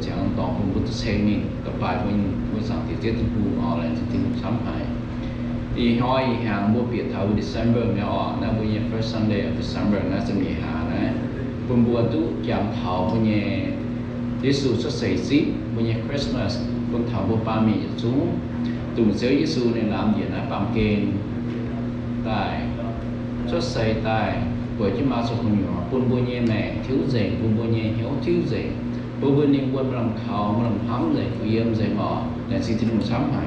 chẳng tỏ cũng bút xem mình tập bài của sáng thì tiết cũng họ lại thì sắm phải thì hỏi hàng mua biệt thảo December mà họ là bây giờ first Sunday of December là sẽ nghỉ hà đấy buồn buồn tu giảm thảo bây giờ Yesu xuất xảy ship bây giờ Christmas buồn thảo bộ ba mì chúng tụng sớ Yesu này làm gì là bám kền tại xuất xảy tại bởi chứ mà số không nhỏ buồn buồn nhẹ mẹ thiếu gì buồn buồn nhẹ hiếu thiếu gì buồn buồn niệm buồn làm thảo làm hắm gì phiền gì mỏ để xin thiên sắm phải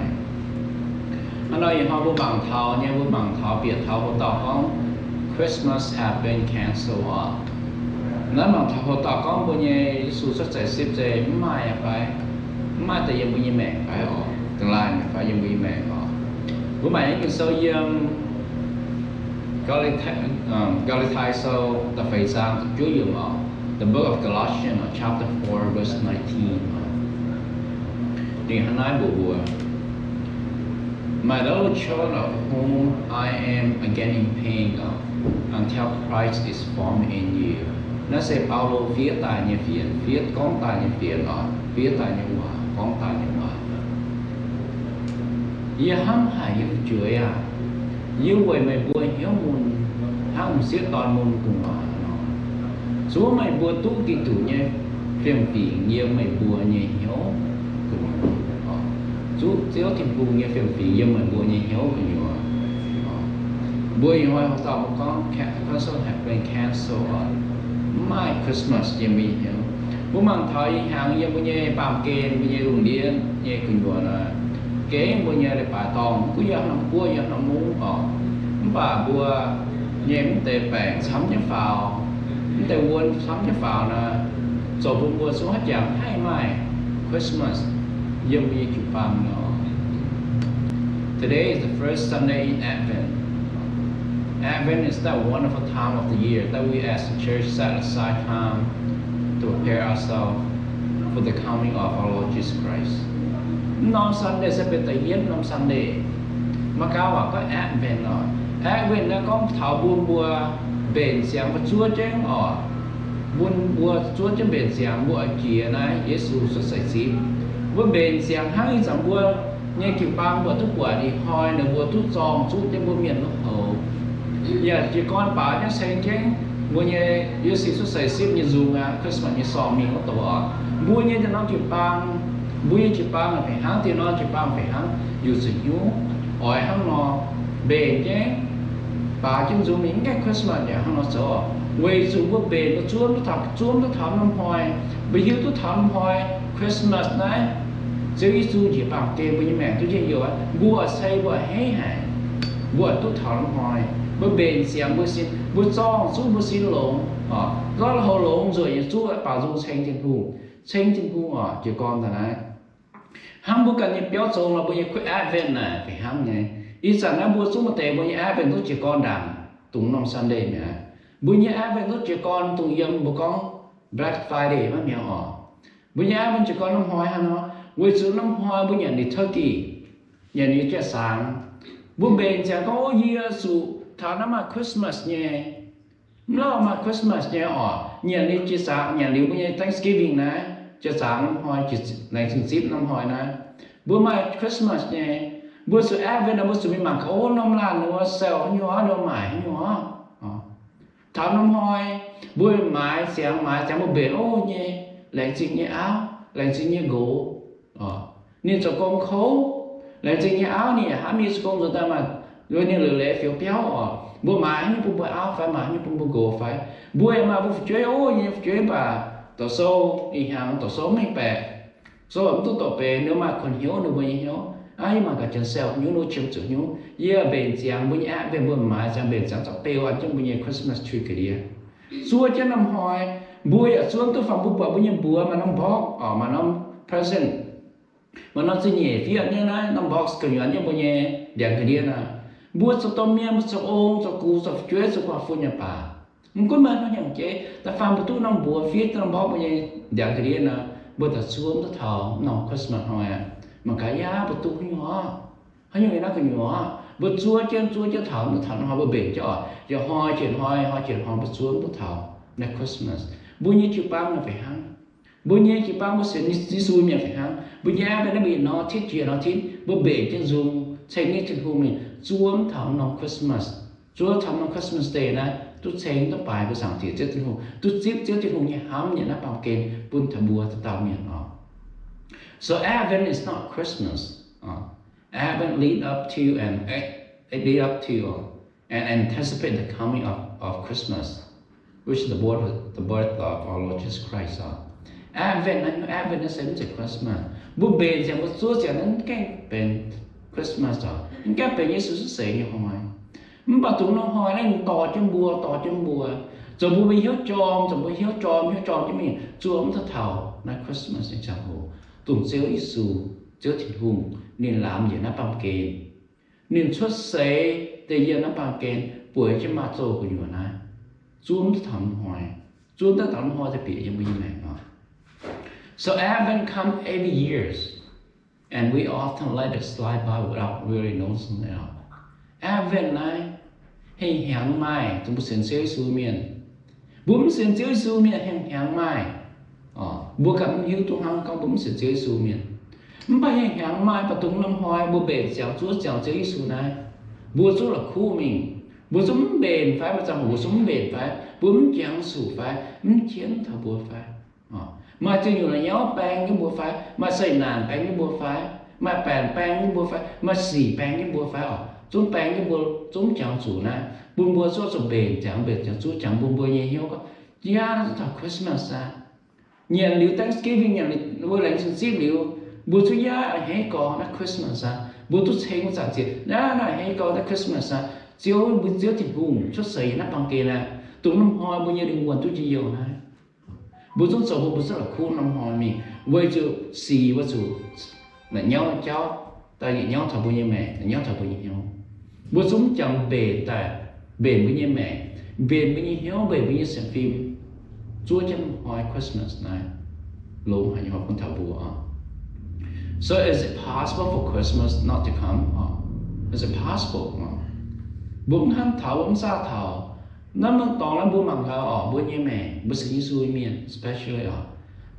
anh nói họ buồn bằng thảo nha buồn bằng thảo biệt thảo bộ tao con Christmas have been cancelled nếu mà thảo tao con bây giờ Yesu xuất xảy ship gì mai phải mai tại vì bây giờ mẹ phải ở tương lai phải dùng bây mẹ ở bữa mai những số Galatia so tập phải sang Chúa dùng ở the book of Galatians chapter 4 verse 19 thì hắn nói bùa my little child of whom I am again in pain until Christ is formed in you nó sẽ Paulo viết tại nhà phiền viết con tại nhà phiền ở viết tại nhà hòa con tại nhà hòa giờ hắn hay yêu chuối yêu vậy mày bùa hiếu môn hắn siết toàn môn cùng hòa nó số mày bùa tu kỳ tủ nhé phiền phiền nhiều mày bùa nhẹ hiếu cùng số thiếu thì bùa nhẹ phiền phiền nhiều mày bùa nhẹ hiếu cùng hòa bùa như vậy họ tạo một con cancel have been cancelled my Christmas giờ mình hiểu bố mang thấy hàng giờ bố nhẹ bám kền bố nhẹ rùng điên nhẹ cùng hòa là kế bố nhẹ để bà tòng cứ giờ nó muốn và bùa nhẹ tệ bẹn sắm cho phào tệ quân sắm cho phào là rồi bùa xuống hết giảm hay mai Christmas giờ mình chụp bằng nó today is the first Sunday in Advent. Advent is that wonderful time of the year that we as a church set aside time to prepare ourselves for the coming of our Lord Jesus Christ. Năm Sunday sẽเป็นแต่เย็นnăm Sunday mà cao vào có Advent rồi Advent nó có thảo buồn bùa bền xiang và chúa chén ở buồn bùa chúa chén bền xiang bùa kia này Yesu xuất xảy ship bùa bền xiang hay rằng bùa nghe kiểu bang bùa thuốc quả đi hoi là bùa thuốc giòn thuốc cho bùa miền nó hậu giờ chỉ con bảo nhá xem chén bùa như Yesu xuất xảy ship như dùng Christmas như sò miếng nó tổ bùa như cho nó kiểu bang bùa như kiểu bang là phải hăng thì nó kiểu bang phải hăng dù sự nhú hỏi hăng nó bền chứ bà chân dùng những cái Christmas để hăng nó sợ vì dùng bữa bền nó chuông nó thắm năm hoài vì hiếu tôi thắm hoài Christmas này chứ ít dù chỉ bảo kê với mẹ tôi chơi nhiều á bùa xây bùa hay hại bùa tôi thắm năm hoài bữa bền xem bữa xin bữa cho chú bữa xin lồng đó là hồ lồng rồi chú bảo dùng xanh trên khu chỉ con là này hăng bữa cần những béo trâu là bây giờ quay Advent này phải hăng này ít rằng nó bữa xuống một tệ bây giờ Advent tôi chỉ con đàn tụng năm Sunday nè bây giờ Advent tôi chỉ con tụng yếm bữa con Black Friday mà mèo bây giờ Advent chỉ con năm hoài hả nó với số năm hoài bây giờ đi Turkey nhà đi chơi sáng bữa bên sẽ có Yesu thảo năm mà Christmas nhé nó mà Christmas nhé nhà đi chơi sáng nhà đi bây giờ Thanksgiving này chơi sáng năm hoài chỉ này thường ship năm hoài này bữa mai Christmas nhé bữa sự Advent là bữa sự mình mặc ố năm lần nữa sale nhỏ đâu mãi nhỏ thảo năm hoài bữa mai sáng bữa bể ô nhé lại xin nhé áo lại xin nhé gỗ nên cho con khấu lại xin nhé áo nè hả mi con rồi ta mà rồi nên lừa lẽ phiếu béo bữa mai như bữa áo phải mà như bữa gỗ phải bữa mà bữa chơi ô nhé chơi bà tổ số đi hàng tổ số mấy bè số ẩm tu tổ bè nếu mà còn hiếu nữa bây hiếu ai mà cả chân sale nhú nó chịu chịu nhú giờ bền giang bây giờ về bữa mai giang bền giang chọc tiêu anh trong bây giờ Christmas tree cái gì xua cho năm hoài bùi ở xuống tôi phòng bùa bây giờ bùa mà năm box mà năm present mà năm sinh nhẹ phía như này năm box cái nhuyễn như bây giờ đèn cái gì nè bùa số tôm miên số ôm số cù số chuối số quả phun nhà bà không có mà nó nhận chế ta phòng bùa tu năm bùa phía năm box bây giờ đèn cái gì nè bùa ta xuống ta thở năm Christmas hoài mà cái giá bữa tu nhỏ hay như nó cái nhỏ bữa chúa trên thảo nó bữa bể cho giờ hoi bữa xuống bữa thảo next Christmas bữa như chịu bao là phải hăng bữa nhé chỉ bao bữa sẽ Yesu miệng phải hăng bữa nhé bên nó bị nó thiết chia nó thiết bữa bể chân dùng chạy nghe chân hùng mình chúa thằng nó Christmas chúa thằng nó Christmas day này tôi chạy nó bài bữa sáng tiệc chân hùng tôi tiếp chân hùng nhé hám nhé nó bao kèn bún thà bùa thà tàu miệng nó. So Advent is not Christmas. Advent lead up to and anticipate the coming of Christmas, which is the birth of our Lord Jesus Christ. Advent is same as Christmas. Bữa bề sẽ một số sẽ đến cái bên Christmas đó. Những cái bên Yesu sẽ như hôm nay. Mình bảo tụi nó hỏi lên tỏ chân bùa. Rồi bữa hiếu tròn cho mình. Chúa ông thật thảo là Christmas này chẳng hồ. Tụi gieo Yesu, gieo thịt hùng, nên làm gì nó bằng kền. Nên xuất xế để giờ nó bằng kền, buổi cho mà trâu của nhiều này. Chúa ông thật thầm hoài. Chúa ông thật thầm hoài thì bị cho mình này. So Advent comes every year, and we often let it slide by without really noticing it. Advent này, hình hàng mai, chúng ta xin gieo Yesu miền. Bùm xin gieo Yesu miền hình hàng mai. Bùa cảm hiếu tung hăng con bùm xin gieo Yesu miền. Mà hình hàng mai và tung năm hoài bùa bền chào Chúa gieo Yesu này. Bùa Chúa là khu mình. Bùa chúng bền phải mà chẳng bùa chúng bền phải. Bùm chẳng sủ phải, chiến thở bùa phải. Mà cho dù là nhó bang cái bùa phải, mà xây nàn bang cái bùa phải, mà bang cái bùa phải, mà xỉ bang cái bùa phải. Chúng bang cái bùa, chúng chẳng chủ này. Bùm bùa số số bền chẳng Chúa chẳng bùm bùa nhẹ hiếu có. Yeah, it's Christmas à. Nhà liều Thanksgiving, nhà liều lành xin xếp liều. Bùa Chúa yeah, hãy có là Christmas à. Bùa Chúa thấy một dạng gì, đó là hãy có là Christmas à. Chiếu thịt hùng, chút sấy nó bằng kề là. Tụi năm hoa bùa nhà đừng nguồn tôi chỉ nhiều này. Bố chúng sầu bố rất là cool năm hỏi mình với chú xì với chú là nhau cháu tại vì nhau thằng bố như mẹ là nhau thằng bố như nhau bố chúng chẳng bền tại bền với như mẹ bền với như hiếu bền với như xem phim Chúa chẳng hỏi Christmas này lâu hay hỏi con thằng bố so is it possible for Christmas not to come is it possible bố ham thảo bố xa thảo nó mình tỏ là bố mặn thảo bố như mẹ bố sẽ như xuôi miền especially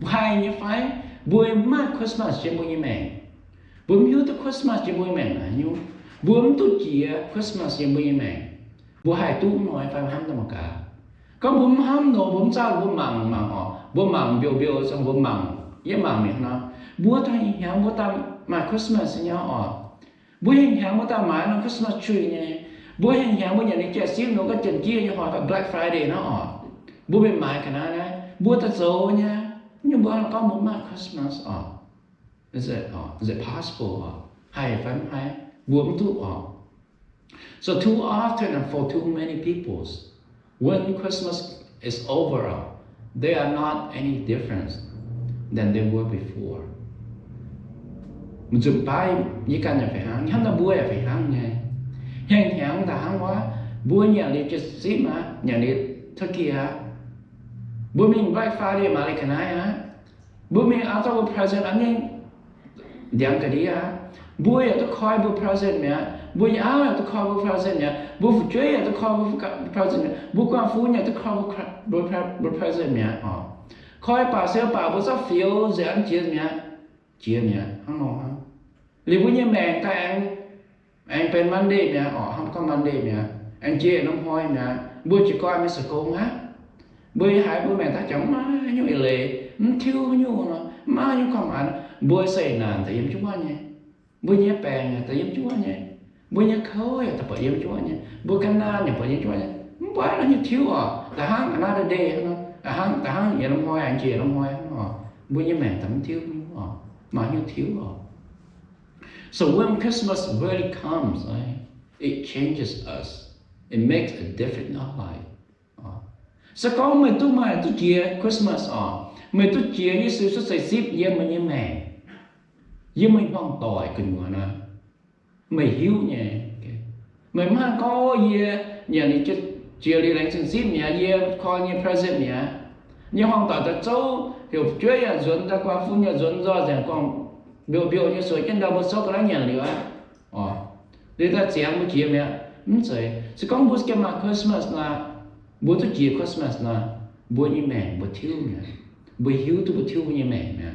bố hay như phải bố mà Christmas trên bố như mẹ bố hiểu tới Christmas trên bố như mẹ là như bố tu chỉ Christmas trên bố như mẹ bố hay tu nói phải ham cho một cả có bố ham nó bố sao bố mặn biểu xong bố mặn dễ mặn miệng nó bố thay hàng bố ta mà Christmas nhá bố hàng bố ta mà nó Christmas tree nhé bố hàng bố nhà này trẻ xíu nó có chân chia như hỏi phải Black Friday nó bố bên mãi cái này bố ta dấu nha nhưng bố có một mà Christmas is it possible hay phải hay bố cũng tu so too often and for too many people when Christmas is over they are not any different than they were before mình chụp bài như cái này phải hàng hắn là bố phải hàng nha hàng ta hàng quá bố nhà đi chơi ship mà nhà đi Turkey hả bố mình Black Friday mà lại cái này hả bố mình áo tao present anh em điểm cái đi hả bố nhà tôi coi bố present mẹ bố nhà áo tôi coi bố present mẹ bố phụ chơi tôi coi bố present mẹ bố quan phu nhà tôi coi bố present mẹ coi bà sale bà bố sắp phiếu dự án chia mẹ không nói hả vì bố nhà mẹ ta anhเป็นมันดีเนี่ยkhông cóมันดีเนี่ยanh chia nó hoi nè bữa chỉ coi mới sợ cô á bữa hai bữa mẹ ta chẳng má như vậy lệ thiếu như nó má như không ăn bữa xây nàn tại em chú anh nhé bữa nhé bèn tại em chú anh nhé bữa nhé khơi tại bởi em chú anh nhé bữa canh na nhập bởi em chú anh nhé bữa nó như thiếu tại hắn anh đã đề nó tại hắn vậy nó hoi anh chia nó hoi bữa nhé mẹ tấm thiếu như mà như thiếu So when Christmas really comes, it changes us. It makes a difference in our life. So có mình tu chia Christmas mình tu chia như sự xuất xảy ship với mình như mẹ, với mình không tỏi cần gọi là mình hiếu nhé, mình mang có gì nhà này chia đi lấy xin ship nhà gì coi như present nhà, nhưng không tỏi ta châu hiểu chơi à dọn ta qua phu nhà dọn do rằng còn biểu như sửa trên đầu một số cái nhà nữa để ta chém một chiếc mẹ sẽ có một cái mà Christmas là bố tôi chia Christmas là bố như mẹ bố thiếu mẹ bữa hiếu tôi bữa thiếu như mẹ nè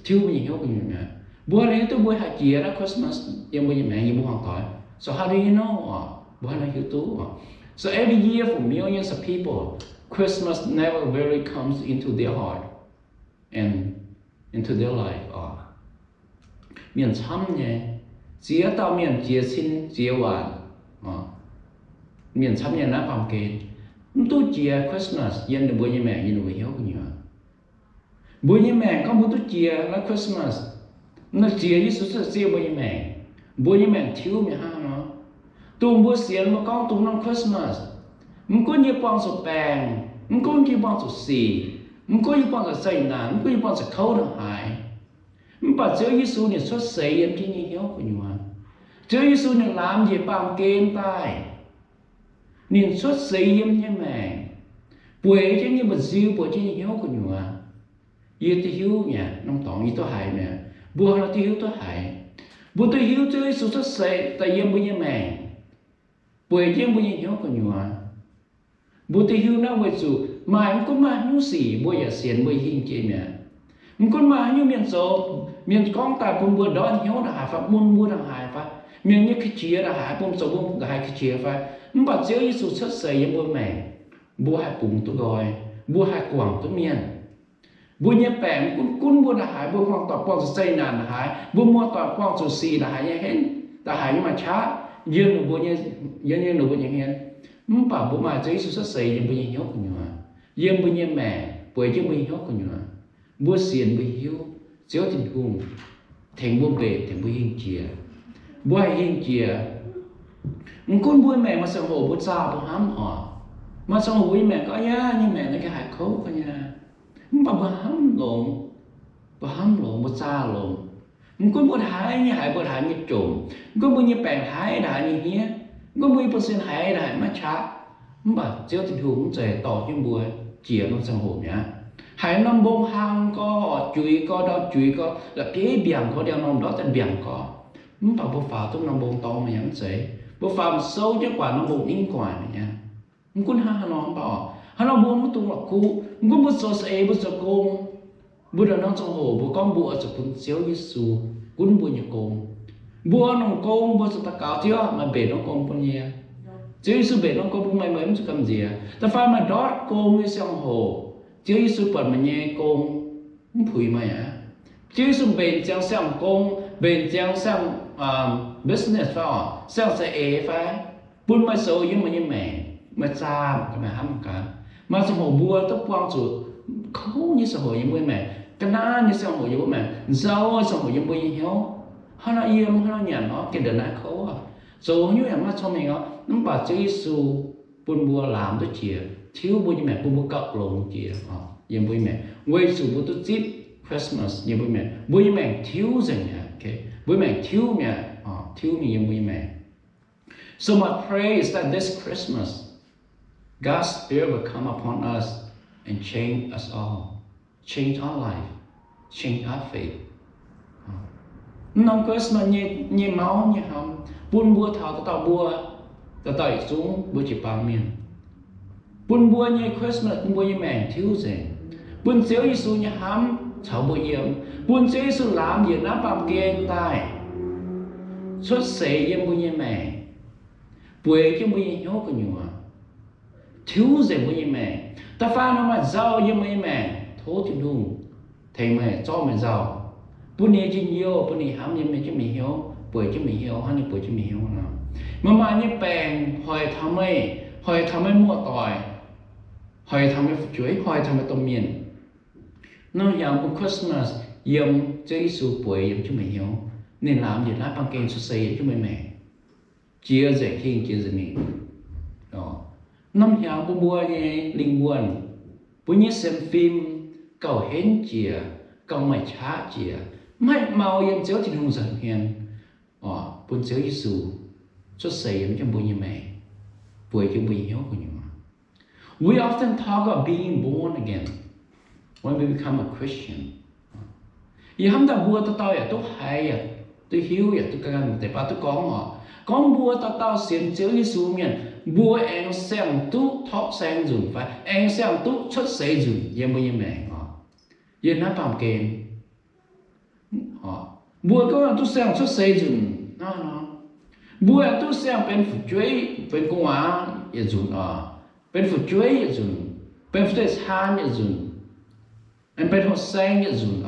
thiếu như hiếu của mẹ bữa này tôi bữa hạt chia đó Christmas nhưng bữa như mẹ như bữa hoàn toàn so how do you know bữa này hiếu tú so every year for millions of people Christmas never really comes into their heart and into their life miền chăm nhé chia tao miền chia xin chia hoàn miền chăm nhé nát bằng kề tôi chia Christmas yên được bữa như mẹ yên được hiếu của nhiều bữa như mẹ không bữa tôi chia là Christmas nó chia đi số chia bữa như mẹ thiếu mẹ ha nó tôi bữa xiên mà con tôi năm Christmas mình có nhiều bằng số bèn mình có nhiều bằng số xì mình có nhiều bằng số say nản mình có nhiều bằng số khâu nó hại mình bảo Chúa Giêsu này xuất xây em cái nhiều hiếu của nhiều Chúa Giêsu này làm gì bằng kênh tai nên xuất xây em như mẹ buổi chứ như một diêu buổi chứ như hiếu của nhiều yêu tôi hiếu nha nông tỏng như tôi hại mẹ bữa nó tôi hiếu tôi hại bữa tôi hiếu Chúa Giêsu xuất xây tại em như mẹ buổi chứ như hiếu của nhiều bữa tôi hiếu nó với Chúa mà em có mà hiếu gì buổi giờ xiên buổi hình chế mẹ em có mà hiếu miền số miền con ta cũng bữa đó hiếu là hại pháp môn mua là hại pháp miền như cái chia là hại bông số bông hại cái chia pháp em bảo Chúa Giêsu xuất xây em buổi mẹ bữa hại bụng tôi gọi bữa hại quảng tôi miền bữa nhẹ bèn cũng bữa là hại bữa hoàn toàn quang xây nàn là hại bữa mua toàn quang số xì là hại như hết là hại nhưng mà chá dương là bữa như dương là bữa như hết không bảo bữa mà Chúa Giêsu xuất xây nhưng bữa như hiếu của nhau dương bữa như mẹ bữa chứ bữa hiếu của nhau bữa xiên bữa hiếu chiếu tình hùng thành bữa bể thành bữa hình chia bữa hình chia con bữa mẹ mà sang hồ bữa cha bữa hám mà sang hồ bữa mẹ có nhá nhưng mẹ nó cái hại khấu có nha bà hám lộn bà xa lộn có bữa hại như hại bữa hại như trộm có bữa như bèn hại đã như nhé có bữa bữa xin hại đã mà chá bà chiếu tình huống sẽ tỏ cho bữa chia nó sang hồ nhá hại năm bông hang có chuối có đó chuối có là cái biển có đeo nằm đó tên biển có bà bữa phá tôi năm bông to mà nhắn sẽ bữa phá sâu chứ quả năm bông in quả này nha con ha nó bảo hắn buông một tung là cú, cũng bữa sau sẽ bữa sau công, bữa đó nó trong hồ bữa con bữa cho con Chúa Giêsu, cũng bữa nhà công, bữa nó công bữa sau ta cáo chưa mà bể nó công con nhé, Chúa Giêsu bể nó công bữa mày mới không làm gì ta phải mà đót công với trong hồ, Chúa Giêsu bật mà nhẹ công, không phủi mày Chúa Giêsu bền trang sang công, bền trang sang business phải, sang sẽ phải, bữa mai sau nhưng mà như mẹ, mà cha mà hâm cả. Mà trong hồ bùa tóc quang chủ không như xã hội như mẹ cái na như xã hội như mẹ giàu xã hội như bùi hiếu hắn nó yếm hắn nó nhàn nó cái đời này khó rồi như em mà cho mình nó bảo Chúa Giêsu buôn bùa làm tôi chia thiếu bùi như mẹ buôn bùa cạo lồng chia yếm bùi mẹ quay sự bùi tôi chip Christmas yếm bùi mẹ bùi như mẹ thiếu gì nhỉ ok bùi mẹ thiếu mẹ thiếu mình yếm bùi mẹ so my prayer is that this Christmas God's Spirit will come upon us and change us all, change our life, change our faith. Năm Christmas như máu như hầm, buôn bua thảo tao bua, tao xuống bua chỉ bằng miền. Buôn bua như Christmas, buôn bua như mẹ thiếu gì. Buôn Chúa Giêsu như hầm, cháu bua yếm. Buôn Chúa Giêsu làm gì nắp bằng kênh tai. Xuất xế yếm bua như mẹ. Bùi chứ bua như nhốt của nhiều thiếu gì với mẹ ta pha nó mà giàu như mấy mẹ thố thì đúng thầy mẹ cho mẹ giàu bữa nay chỉ nhiều bữa nay hám như mẹ cho mẹ hiểu buổi cho mẹ hiểu hay là buổi cho mẹ hiểu nào mà như bèn hỏi thằng ấy mua tỏi hỏi thằng ấy chuối hỏi thằng ấy tôm miên nó giống của Christmas yếm Chúa Giêsu buổi yếm cho mẹ hiểu nên làm gì lá bằng kênh xuất xây cho mẹ chia rẽ khiên chia rẽ mình đó năm nhà bùa như linh buồn bữa như xem phim cầu hến chìa cầu mày chá chìa mày màu yếm Chúa thì không dần hiền buồn Chúa Giêsu xuất xây yếm cho bùa như mẹ buổi cho bùa hiếu của nhau we often talk about being born again when we become a Christian y hâm ta bùa tao tôi hay tôi hiếu tôi cần để ba tôi con bùa tao xiên Chúa Giêsu miền bùa anh xem tu thọ sang dùng phải anh xem tu xuất xây dùng yếm bùa như mẹ yên nó bằng kền họ bùa có tu sang xuất xây dựng nó bùa tu sang bên phụ chuối bên công hóa yên dùng bên phụ chuối yên dùng bên phụ chuối han yên dùng anh bên hồ sen yên dùng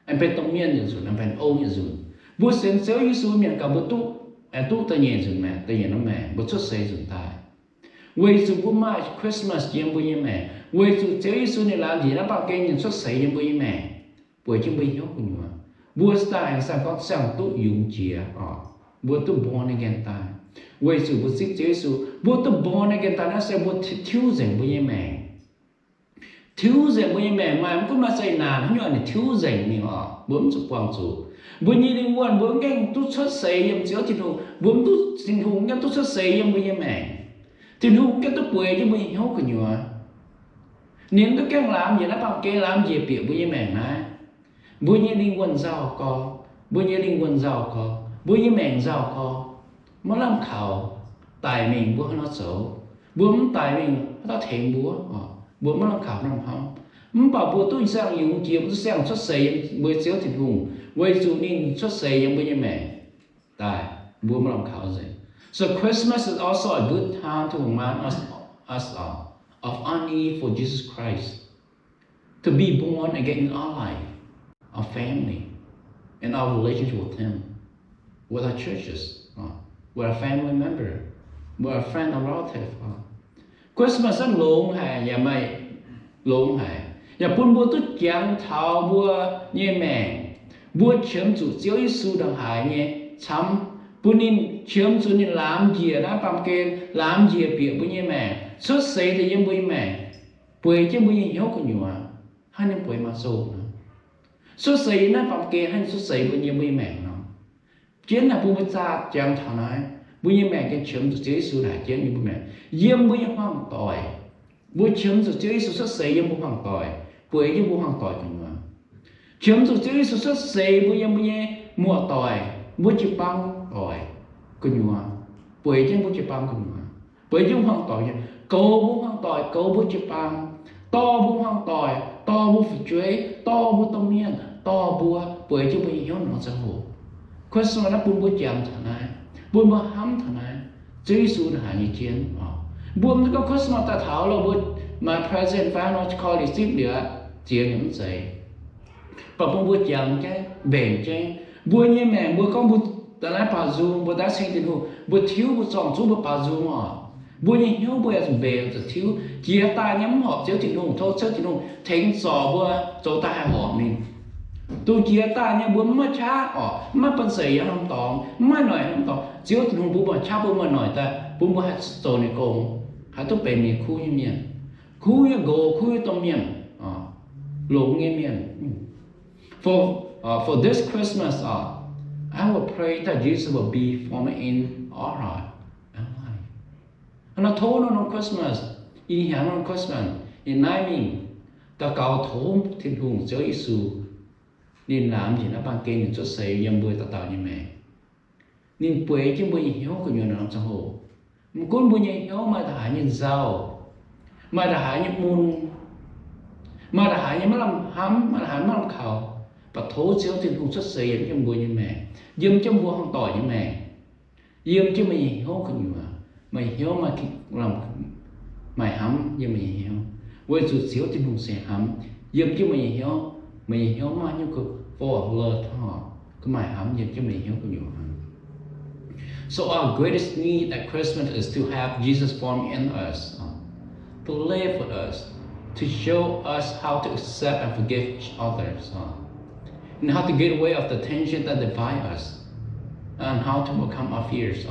anh bên tông miên yên dùng anh bên âu yên dùng bùa sen xéo Yesu miền cả bùa tu anh tu tự nhiên dùng mẹ tự nhiên nó mẹ bùa xuất xây dựng tai为主不买 Christmas ยัง不ยังแม่为主เจ้าเยซูในร้านที่นับปากเก่งยังสดใสยัง不ยังแม่ป่วยจึงไม่ยกคุณว่าบัวสไตล์สังกัดสังตุยุงเจียบัวตุบอนในแกนตาย为主不是เจ้าเยซูบัวตุบอนในแกนตายนั่นแสดงบัวทิวเสียง不ยังแม่ทิวเสียง不ยังแม่มันก็มาใส่นานทั้งอย่างเนี่ยทิวเสียงนี่บัวมันจะกว้างจูบัวยี่ลิงวันบัวแกงตุสดใสยังเจ้าที่ดูบัวตุสิงหูยังตุสดใสยัง不ยังแม่thì lúc cái tôi quê chứ mình không có nhiều nếu tôi kêu làm gì nó bằng cái làm gì biểu bây giờ mẹ nói bây giờ linh quân giàu có bây giờ linh quân giàu có bây giờ mẹ giàu có mà làm khảo tài mình bữa nó xấu bữa tài mình nó thèm bữa mà làm khảo làm không mà bảo bữa tôi sang dùng chiều tôi sang xuất xây bữa xíu thịt hùng bây giờ nên xuất xây giống bây giờ mẹ tài bữa mà làm khảo gì. So Christmas is also a good time to remind us of our need for Jesus Christ to be born again in our life, our family, and our relationship with Him, with our churches, with our family member, with our friend or relative. Christmas rất lộn hả, nhà mày lộn hả, nhà buôn bữa tốt chẳng thảo bữa như mẹ, bữa chấm chủ Chúa Giêsu đằng hải nhé, chấm bữa nín chấm chủ nín làm gì đó bằng cái làm gì việc bữa như mẹ, xuất xây thì như bữa mẹ, bữa chứ bữa như hiếu của nhiều hai nên bữa mà sâu nữa, xuất xây nó bằng cái hay xuất xây bữa như bữa mẹ nó, chiến là bữa cha chẳng thảo nói, bữa như mẹ cái chấm chủ Chúa Giêsu đại chiến như bữa mẹ, yếm bữa như hoang tỏi, bữa chấm chủ Chúa Giêsu xuất xây yếm bữa hoang tỏi, bữa như bữa hoang tỏi của nhiều, chấm chủ Chúa Giêsu xuất xây bữa như mùa tỏi, bữa chụp băng tỏi của nhiều, bữa chứ bữa chụp băng của nhiều, bữa chứ hoang tỏi câu bữa hoang tỏi câu bữa chụp băng, to bữa hoang tỏi to bữa phụ chuối to bữa tôm miên to bữa chứ bữa hiếu nó sang hồ, Christmas nó bữa chạm thằng này, bữa hám thằng này, Chúa Giêsu là hai như chiến, bữa nó có Christmas ta thảo là bữa my present final call receive nữa chiến những gì, và bữa chạm cái bền cái bữa như mẹ bữa con bữa ta lại bà zoom bữa ta sinh tiền hồ bữa thiếu bữa chọn chú bữa bà zoom bữa như hiếu bữa bền rồi thiếu chia ta nhắm họp chiếu tiền hồ thôi chiếu tiền hồ thánh sò bữa chỗ ta hai họp mình tôi chia ta nhá bữa mà cha mà bận sấy không tòng mà nói không tòng chiếu tiền hồ bữa mà cha bữa mà nói ta bữa hạt sò này cùng hạt tôi bền này khu như miền khu như gỗ khu như tôm miền lồng nghe miền for this Christmas, I will pray that Jesus will be formed in our heart and life. And I told on Christmas, in here on Christmas, in nai mình, ta cầu thổ thiên hùng Chúa Giêsu, nên làm gì nó ban kênh cho xây yếm bơi ta tạo như mẹ, nên bơi chứ bơi hiếu của nhiều làm trong hồ, một con bơi hiếu mà ta hại như giàu, mà ta hại như môn, mà ta hại như mà làm hám, mà ta hại mà làm khảo. Và thố chiếu thiên hùng xuất xây yếm trong bùa như mẹ, yếm trong bùa không tỏi như mẹ, yếm chứ mày hiếu không nhiều mày hiếu mà làm mày hắm yếm mày hiếu, với chủ chiếu thiên hùng sẽ hắm, yếm chứ mày hiếu mà như cực for love thôi, cái mày hắm yếm chứ mày hiếu không nhiều. So our greatest need at Christmas is to have Jesus formed in us, to live with us, to show us how to accept and forgive others. And how to get away of the tension that divide us, and how to overcome our fears.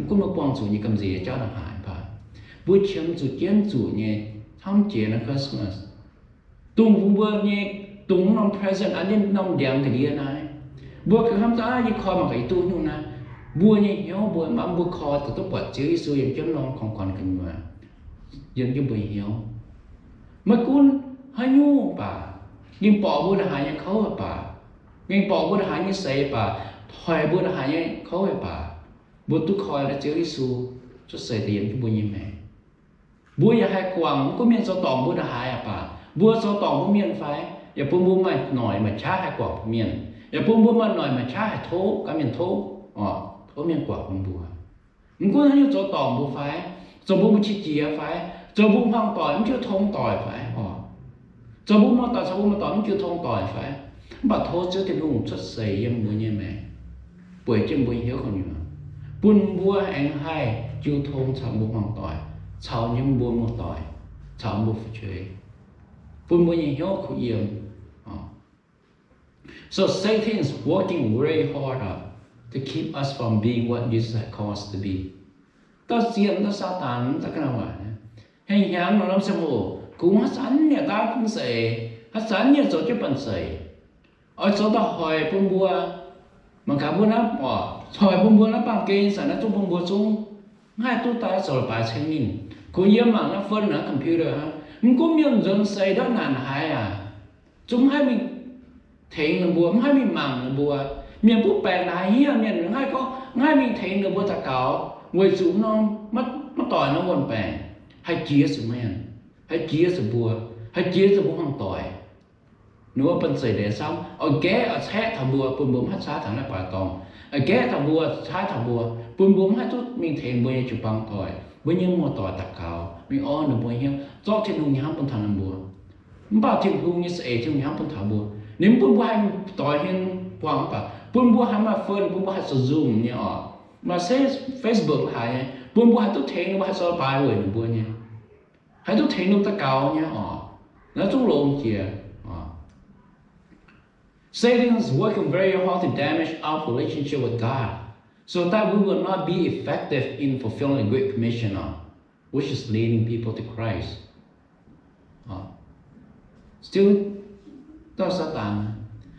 Cũng một quan chủ như cầm gì cho là hại phải. Buổi chiều chủ chiến chủ nhé, tham chế là Christmas. Tung vũ bơ nhé, tung năm present anh đến năm đèn cái gì này. Buổi cái tham gia như coi mà cái tu như này. Buổi nhé hiếu buổi mà buổi coi từ tốt bật chữ Giêsu yếm chấm lòng còn còn cái người. Dân cho buổi hiếu. Mà cũng hay nhu bà. Nhưng bỏ bữa là hại khâu hả bà, nhưng bỏ bữa là hại xây bà, thoại bữa là hại khâu hả bà, bữa tôi coi là Chúa Giêsu cho xây tiền cho bữa như mẹ, bữa nhà hai quàng có miếng cho tỏng bữa là hại bà, bua số tòng bua miền phải giờ bua bua mà nổi mà chá hai quả miền giờ bua bua mà nổi mà chá hai thố cái miền thố thố miền quả bua bua mình cũng thấy số tòng bua phải số bua mà chỉ chia phải số bua hoang tỏi cũng chưa thông tỏi phải số bua mà tỏi số bua mà tỏi cũng chưa thông tỏi phải bà thố chưa thì luôn xuất sấy em bua như mẹ buổi trên buổi hiếu còn nhiều buôn bua anh hai chưa thông chào bua hoang tỏi chào những bua một tỏi chào bua phụ chế buôn bua như hiếu khổ yếm. So Satan is working very hard to keep us from being what Jesus had called us to be. Ta xiên ta Satan ta cái nào vậy? Hay nhàng nó làm sao mà cũng hát sẵn nhà ta cũng sẽ hát sẵn nhà số cho bạn sẽ ở số ta hỏi buôn bua mà cả buôn áp hỏi buôn bua nó bằng kênh sản nó chung buôn bua chung hai tu ta số là bài sinh nhìn cũng yếm mà nó phân nó computer mình cũng miệng dân xây đó nàn hai chúng hai mình thấy là bùa hai mình mảng là bùa miệng bút bèn này hiya miệng hai có hai mình thấy là bùa ta cáo người chúng nó mất tỏi nó quần bèn hay chia sự men hay chia sự bùa hay chia sự bùa hàng tỏi nếu bên xây để xong ở ghé ở xe thằng bùa bùn bùm hát xá thằng này bà tòng ở ghé thằng bùa xá thằng bùa bùn bùm hát chút mình thấy bùa chụp bằng tỏi bữa nhiêu mua tỏi ta cáo mình o được bùa hiếu do trên hùng nhám bên thằng làm bùa bảo trên hùng như sẽ trên nhám bên thằng bùa nếu buôn bua hay tỏi hen quảng bà buôn bua hay mà phơi buôn bua hay sử dụng nhỉ mà xem Facebook hay buôn bua hay tốt thế nó hay so bài rồi buôn nhỉ hay tốt thế nó ta cao nhỉ nó chung lộn kìa Satan is working very hard to damage our relationship with God so that we will not be effective in fulfilling a great commission which is leading people to Christ. Still đó Satan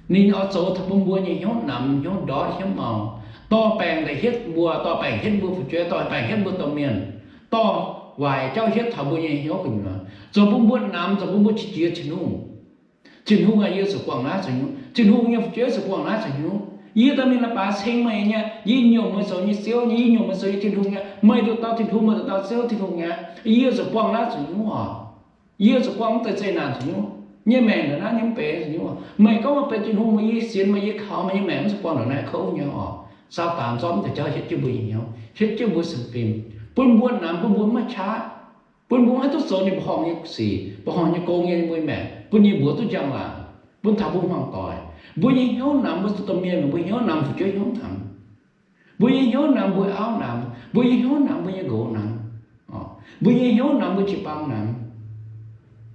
nên ở chỗ thằng buôn bua như hiếu nằm hiếu đó hiếu màu to bèn để hết bùa to bèn hết bùa phụ chế to bèn hết bùa to miền to vài cháu hết thằng buôn như hiếu của mình rồi buôn bua nằm rồi buôn bua chỉ chia trên hung là Yesu quảng lá rồi trên hung như phụ chế sự quảng lá rồi như ta mình là bà sinh mày nha như nhiều mà số như xíu như nhiều mà số như trên hung nha mày được tao trên hung mà tao xíu trên hung nha Yesu quảng lá rồi Yesu quảng tại xây nàn rồi như mẹ nó nói những bé gì mà mày có một bé trên hông mấy xiên mấy khảo mấy mẹ nó sẽ quan nó khâu nhau sao tạm xóm thì cho hết chưa bùi nhau hết chưa bùi sừng phim buôn buôn làm buôn buôn mà chả buôn buôn hết tốt số như bọn như gì bọn như cô nghe với mẹ buôn như bữa tôi chẳng là buôn thảo buôn hoàng tỏi buôn như hiếu nằm buôn tôm miên buôn hiếu nằm phải chơi hiếu thầm buôn như hiếu nằm buôn áo nằm buôn như hiếu nằm buôn như gỗ nằm buôn như hiếu nằm buôn chỉ băng nằm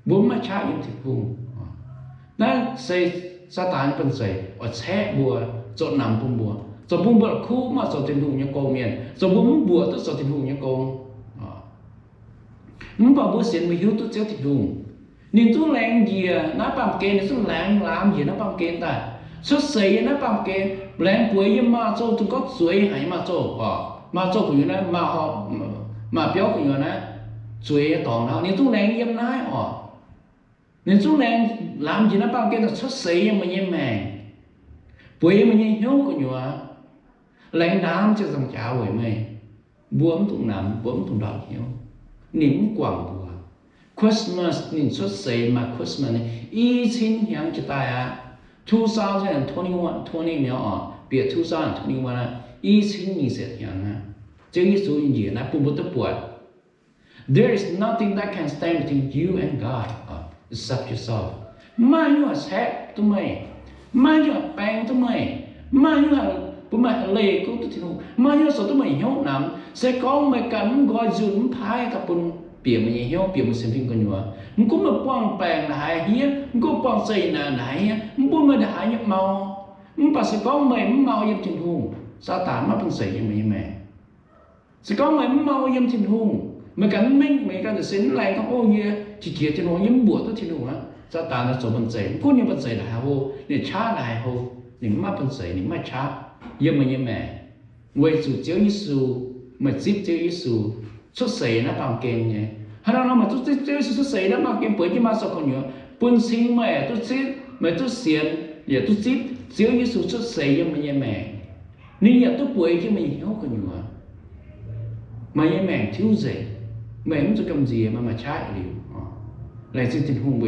buôn mà chả những thịt hùng đó xây Satan phân xây ở xe bùa chọn nằm bùn bùa rồi bùn bùa khu mà rồi tiền hùng như cô miền rồi bùn bùa tức rồi tiền hùng như cô muốn bảo bùa xiên mới hiếu tức chéo tiền hùng nên tôi làm gì nó bằng kê nó làm gì nó bằng kê ta xuất xây nó bằng kê làm quấy nhưng mà cho tôi có suy hay mà cho của nó mà họ mà béo của nó suy toàn nào nên tôi làm yếm nói nên chúng này làm gì nó bao cái nó xuất xí mà như mẹ bởi mà như hiếu của nhua lãnh đám cho dòng cháo với mày buông tụng nằm buông tụng đọc hiếu nín quảng bùa Christmas nín xuất xí mà Christmas này y chín hiang cho ta 2020 nhớ biệt 2021 y chín nhị sẽ hiang chứ y số gì na bùn bùn tập buộc there is nothing that can stand between you and God accept yourself mai như là xét tụi mày mai như là bang tụi mày mai như là tụi mày lệ của tụi nó mai như là số tụi mày hiếu nằm sẽ có mày cắn gọi dùm phai các bún biển mày hiếu biển mày xem phim con nhua mình cũng mà quăng bang là hai hiếu mình cũng quăng xây là hai hiếu mình cũng mà đại nhập màu mình bảo sẽ có mày màu yếm trên hùng sa tán mắt bằng xây như mày sẽ có mày màu yếm trên hùng mày cắn mình mày cắn được xính lại các ô như chỉ chia trên nó yếm bùa tôi trên hùng á sa tán là số bằng xây cũng như bằng xây là hai hồ để cha là hai hồ để mắt bằng xây để mắt cha yếm mày như mẹ người chủ chiếu Yesu mà zip chiếu Yesu xuất xây nó bằng kênh nhé hay là nó mà tôi chiếu Yesu xuất xây nó bằng kênh bởi cái mà sao còn nhớ bún sinh mẹ tôi zip mẹ tôi xiên giờ tôi zip chiếu Yesu xuất xây yếm mày như mẹ nên giờ tôi bởi cái mình hiếu còn nhớ mà như mẹ thiếu gì mẹ không cho cầm gì mà trái liều lại xin tình huống